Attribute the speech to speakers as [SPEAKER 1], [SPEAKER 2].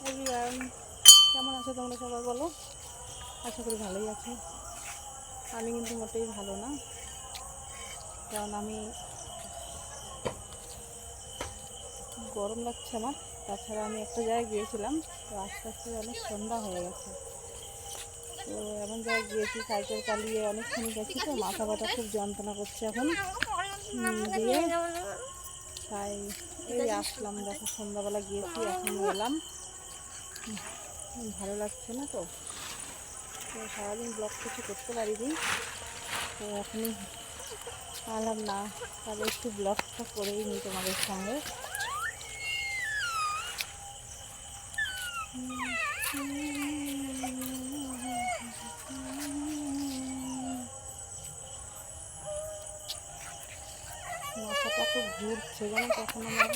[SPEAKER 1] Everyone, কেমন আছো তোমরা সবাই বলো? আশা করি ভালোই আছো। আমি কিন্তু মোটেই ভালো না, কারণ আমি গরম লাগছে আমার। তাছাড়া আমি একটা জায়গায় গিয়েছিলাম, তো আস্তে আস্তে অনেক সন্ধ্যা হয়ে গেছে। তো এমন জায়গায় গিয়েছি, সাইকেল চালিয়ে অনেকক্ষণ গেছি, তো মাথা ব্যথা খুব যন্ত্রণা করছে এখন দিয়ে। তাই এই আসলাম, দেখো সন্ধ্যাবেলা গিয়েছি, এখন এলাম। ভালো লাগছে না তো, তো সারাদিন ব্লগ কিছু করতে পারিনি, তো এখনই আলাম না, তাহলে একটু ব্লগটা করেই নিই তোমাদের সঙ্গে। মাথাটা খুব ঘুরছে যেন, তখন আমার